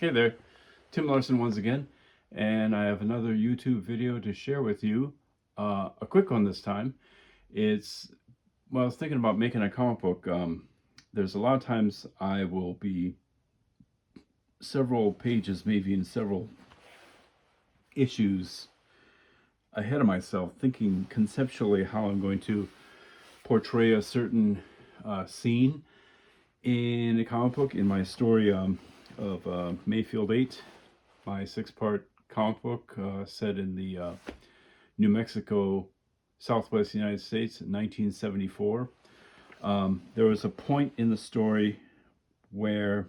Hey there, Tim Larson once again, and I have another YouTube video to share with you. A quick one this time. Well, I was thinking about making a comic book. There's a lot of times I will be several pages, maybe in several issues ahead of myself, thinking conceptually how I'm going to portray a certain scene in a comic book, in my story of Mayfield 8, my 6-part comic book set in the New Mexico, Southwest United States in 1974. There was a point in the story where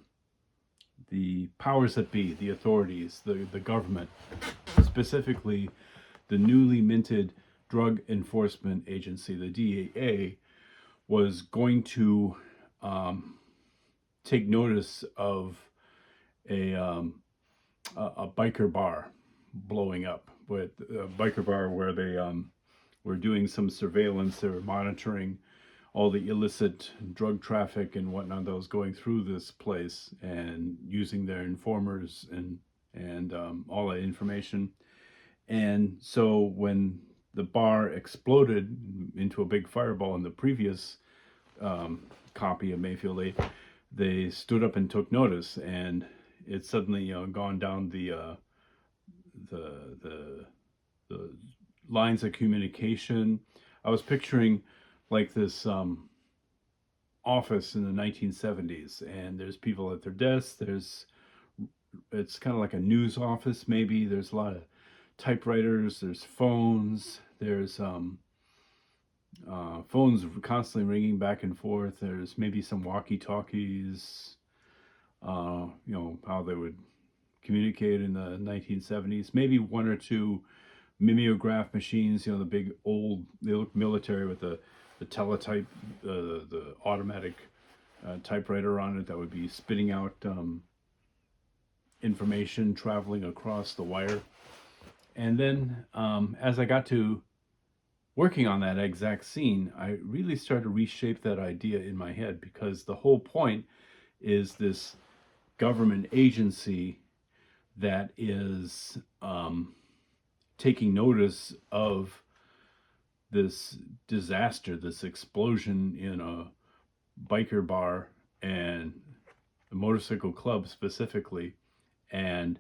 the powers that be, the authorities, the government, specifically the newly minted Drug Enforcement Agency, the DEA, was going to take notice of a biker bar blowing up. With a biker bar where they were doing some surveillance. They were monitoring all the illicit drug traffic and whatnot that was going through this place, and using their informers and all that information. And so when the bar exploded into a big fireball in the previous copy of Mayfield 8, they stood up and took notice, and it's suddenly gone down the lines of communication. I was picturing like this office in the 1970s, and there's people at their desks. It's kind of like a news office maybe. There's a lot of typewriters, there's phones, there's phones constantly ringing back and forth. There's maybe some walkie-talkies, how they would communicate in the 1970s. Maybe one or two mimeograph machines, the big old, they look military, with the teletype, the automatic typewriter on it that would be spitting out information traveling across the wire. And then as I got to working on that exact scene, I really started to reshape that idea in my head, because the whole point is this government agency that is taking notice of this disaster, this explosion in a biker bar and a motorcycle club specifically, and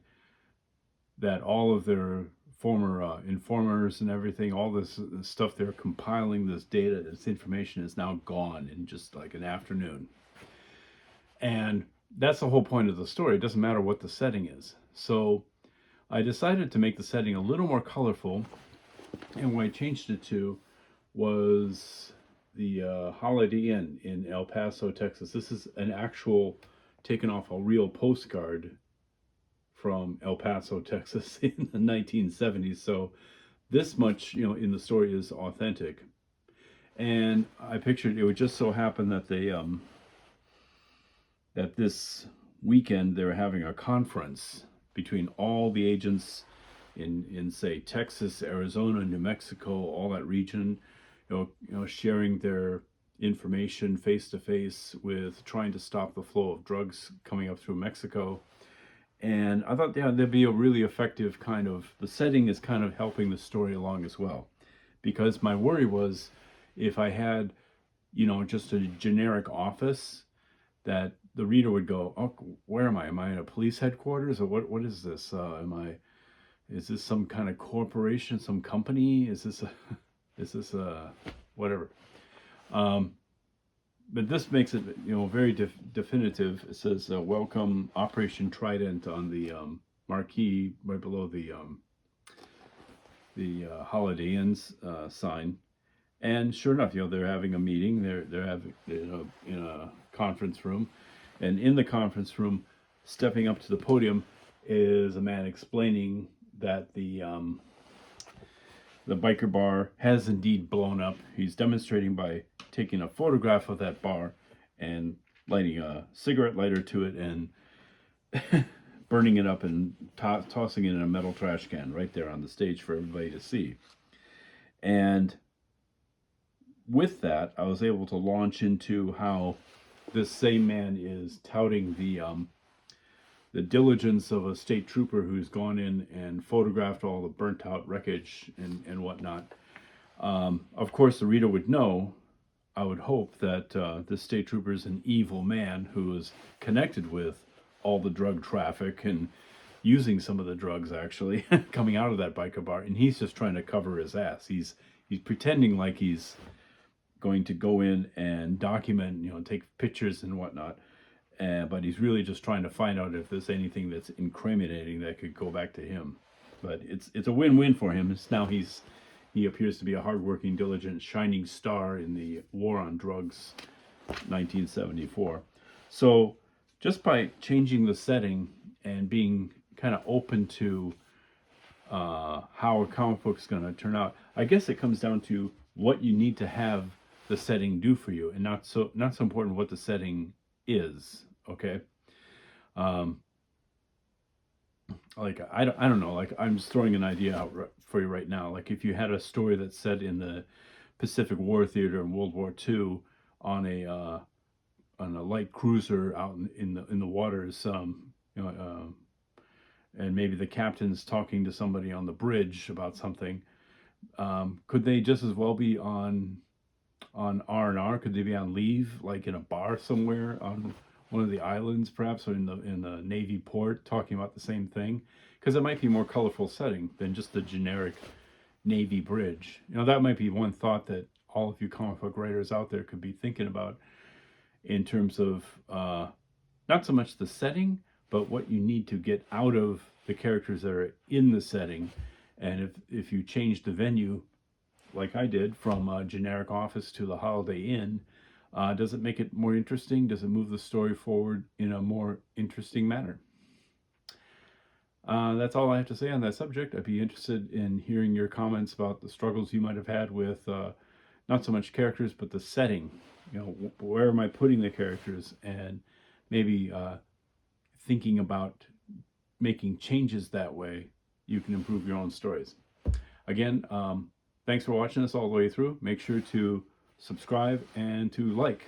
that all of their former informers and everything, all this stuff they're compiling, this data, this information, is now gone in just like an afternoon. And that's the whole point of the story. It doesn't matter what the setting is. So I decided to make the setting a little more colorful, and what I changed it to was the Holiday Inn in El Paso, Texas. This is an actual, taken off a real postcard from El Paso, Texas in the 1970s. So this much, in the story is authentic. And I pictured it would just so happen that they that this weekend they were having a conference between all the agents in say Texas, Arizona, New Mexico, all that region, sharing their information face to face with trying to stop the flow of drugs coming up through Mexico. And I thought, there'd be a really effective the setting is kind of helping the story along as well. Because my worry was, if I had, just a generic office, that the reader would go, oh, where am I? Am I in a police headquarters? Or what is this? Is this some kind of corporation, some company? Is this whatever? But this makes it, very definitive. It says, welcome Operation Trident on the marquee right below the Holiday Inn's sign. And sure enough, they're having a meeting. They're having in a conference room, and in the conference room, stepping up to the podium, is a man explaining that the biker bar has indeed blown up. He's demonstrating by taking a photograph of that bar and lighting a cigarette lighter to it and burning it up and tossing it in a metal trash can right there on the stage for everybody to see. And with that, I was able to launch into how this same man is touting the the diligence of a state trooper who's gone in and photographed all the burnt out wreckage and whatnot. Of course, the reader would know, I would hope, that this state trooper is an evil man who is connected with all the drug traffic and using some of the drugs actually coming out of that biker bar, and he's just trying to cover his ass. He's pretending like he's going to go in and document, take pictures and whatnot, but he's really just trying to find out if there's anything that's incriminating that could go back to him. But it's a win-win for him. Now he appears to be a hardworking, diligent, shining star in the war on drugs, 1974. So just by changing the setting and being kind of open to how a comic book is going to turn out, I guess it comes down to what you need to have the setting do for you, and not so important what the setting is. Okay. Like I don't know. Like, I'm just throwing an idea out for you right now. Like, if you had a story that's set in the Pacific War theater in World War II on a light cruiser out in the waters, and maybe the captain's talking to somebody on the bridge about something. Could they just as well be on R&R? Could they be on leave, like in a bar somewhere on one of the islands, perhaps, or in the Navy port, talking about the same thing? Because it might be a more colorful setting than just the generic Navy bridge. That might be one thought that all of you comic book writers out there could be thinking about, in terms of not so much the setting, but what you need to get out of the characters that are in the setting. And if you change the venue, like I did, from a generic office to the Holiday Inn, does it make it more interesting? Does it move the story forward in a more interesting manner? That's all I have to say on that subject. I'd be interested in hearing your comments about the struggles you might have had with not so much characters, but the setting. Where am I putting the characters? And maybe thinking about making changes that way, you can improve your own stories. Again, thanks for watching us all the way through. Make sure to subscribe and to like.